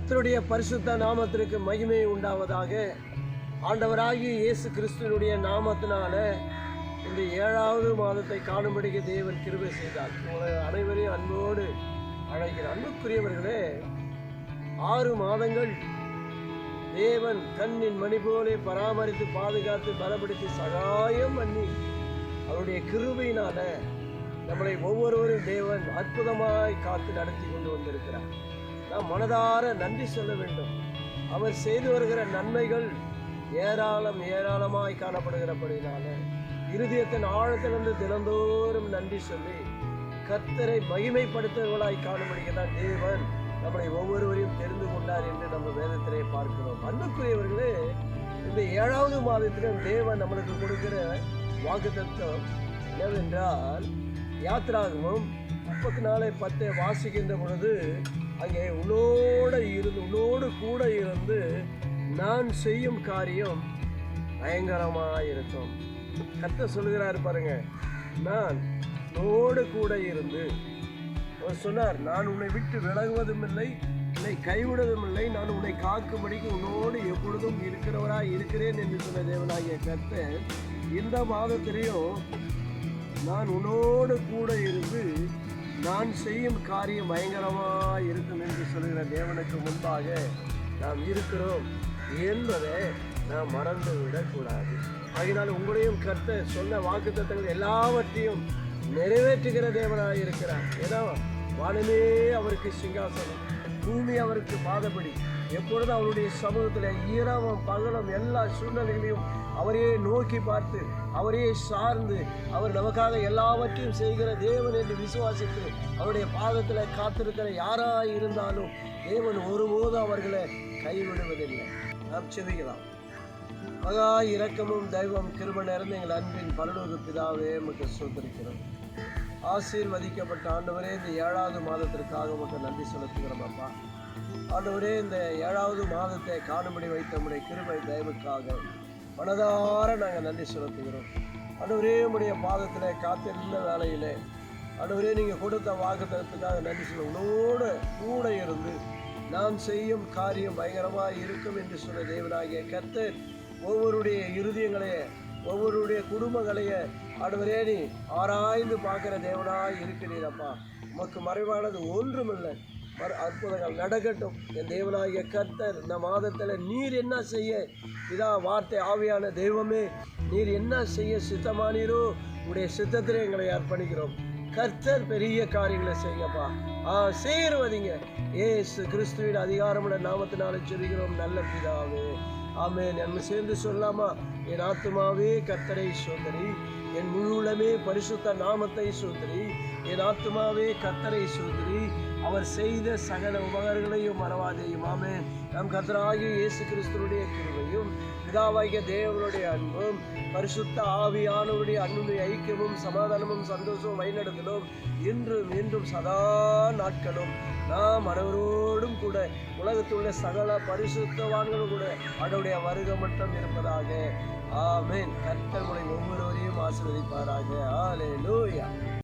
கர்த்தருடைய பரிசுத்த நாமத்திற்கு மகிமை உண்டாவதாக. ஆண்டவராகிய இயேசு கிறிஸ்துவனுடைய நாமத்தினால இந்த 7வது மாதத்தை காணும்படிக்கு தேவன் கிருபை செய்தார். உங்களை அனைவரையும் அன்போடு அழைக்கிறார். அன்புக்குரியவர்களே, 6 மாதங்கள் தேவன் கண்ணின் மணி போலே பராமரித்து பாதுகாத்து பலப்படுத்தி சகாயம் பண்ணி அவருடைய கிருபையினால நம்மளை ஒவ்வொருவரும் தேவன் அற்புதமாய் காத்து நடத்தி கொண்டு வந்திருக்கிறார். நாம் மனதார நன்றி சொல்ல வேண்டும். அவர் செய்து வருகிற நன்மைகள் ஏராளமாய் காணப்படுகிறபடினால இருதயத்தின் ஆழத்திலிருந்து தினந்தோறும் நன்றி சொல்லி கர்த்தரை மகிமைப்படுத்துவர்களாய் காணும்படிதான் தேவன் நம்மளை ஒவ்வொருவரையும் தெரிந்து கொண்டார் என்று நம்ம வேதத்திலே பார்க்கிறோம். அன்புக்குரியவர்களே, இந்த 7வது மாதத்திலும் தேவன் நம்மளுக்கு கொடுக்கிற வாக்குத்தத்தம் என்னவென்றால், யாத்திராகமம் 34:10 வாசிக்கின்ற பொழுது, அங்கே உன்னோடு கூட இருந்து நான் செய்யும் காரியம் பயங்கரமாயிருக்கும். கர்த்தர் சொல்லுகிறார் பாருங்க, நான் உன்னோடு கூட இருந்து. அவர் சொன்னார், நான் உன்னை விட்டு விலகுவதும் இல்லை, உன்னை கைவிடுவதும் இல்லை, நான் உன்னை காக்கும்படிக்கு உன்னோடு எப்பொழுதும் இருக்கிறவராய் இருக்கிறேன் என்று சொன்ன தேவனாகிய கர்த்தர் இந்த மாதத்திலேயும் நான் உன்னோடு கூட இருந்து நான் செய்யும் காரியம் பயங்கரமாக இருக்கும் என்று சொல்கிற தேவனுக்கு முன்பாக நாம் இருக்கிறோம் என்பதை நாம் மறந்து விடக்கூடாது. ஆகினால் உங்களையும் கர்த்தர் சொன்ன வாக்குத்தத்தங்கள் எல்லாவற்றையும் நிறைவேற்றுகிற தேவனாக இருக்கிறார். ஏன்னா வானமே அவருக்கு சிங்காசனம், பூமி அவருக்கு பாதபடி. எப்பொழுதும் அவருடைய சமூகத்தில் இரவும் பகலும் எல்லா சூழ்நிலைகளையும் அவரையே நோக்கி பார்த்து அவரையே சார்ந்து அவர் நமக்காக எல்லாவற்றையும் செய்கிற தேவன் என்று விசுவாசித்து அவருடைய பாதத்தில் காத்திருக்கிற யாராய் இருந்தாலும் தேவன் ஒருபோதும் அவர்களை கைவிடுவதில்லை. நாம் செவிக்கலாம். மகா இரக்கமும் தெய்வம் கிருபை நிறைந்த எங்கள் அன்பின் பரலோக பிதாவே, உமக்கு ஸ்தோத்திரிக்கிறோம். ஆசீர்வதிக்கப்பட்ட ஆண்டவரே, இந்த 7வது மாதத்திற்காக உமக்கு நன்றி செலுத்துகிறோம். அப்பா ஆண்டவரே, இந்த 7வது மாதத்தை காணும்படி வைத்த நம்முடைய கிருபை தயவுக்காக மனதார நாங்கள் நன்றி செலுத்துகிறோம். ஆண்டவரே, உம்முடைய பாதத்தில் காத்திருந்த வேலையில் ஆண்டவரே நீங்கள் கொடுத்த வாக்குத்தத்தத்துக்காக நன்றி சொல்ல. உன்னோடு கூட இருந்து நாம் செய்யும் காரியம் பயங்கரமாக இருக்கும் என்று சொன்ன தேவனாகிய கர்த்தர் ஒவ்வொருடைய இருதயங்களையே ஒவ்வொருடைய குடும்பங்களையே ஆண்டவரே நீ ஆராய்ந்து பார்க்குற தேவனாக இருக்கிறீரப்பா. உமக்கு மறைவானது ஒன்றுமில்லை. அற்புதங்கள் நடக்கட்டும். என் தேவனாகிய கர்த்தர் இந்த மாதத்தில் நீர் என்ன செய்ய, இதா வார்த்தை ஆவியான தெய்வமே, நீர் என்ன செய்ய சித்தமானீரோ உடைய சித்தத்திலே எங்களை அர்ப்பணிக்கிறோம். கர்த்தர் பெரிய காரியங்களை செய்யுங்கப்பா. ஆசீர்வதிங்க. ஏசு கிறிஸ்துவின் அதிகாரமுள்ள நாமத்தினாலே சொல்கிறோம் நல்ல பிதாவே, ஆமென். நம்ம சேர்ந்து சொல்லாமா? என் ஆத்துமாவே கர்த்தரை சோதரி, என் முழுமே பரிசுத்த நாமத்தை சோதரி. என் ஆத்துமாவே கர்த்தரை சோதரி, அவர் செய்த சகல உபகாரங்களையும் மறவாதேயும். ஆமென். நம் கர்த்தராகிய இயேசு கிறிஸ்துவுடைய கிருபையும் பிதாவாகிய தேவனுடைய அன்பும் பரிசுத்த ஆவியானவருடைய அன்புடைய ஐக்கியமும் சமாதானமும் சந்தோஷமும் வழிநடத்தலும் இன்றும் சதா நாட்களும் நாம் அனைவரோடும் கூட உலகத்துள்ள சகல பரிசுத்தவான்களும் கூட அவருடைய வருகை மட்டும் இருப்பதாக. ஆமென். கர்த்தர் உங்களை ஒவ்வொருவரையும் ஆசீர்வதிப்பாராக. ஹல்லேலூயா.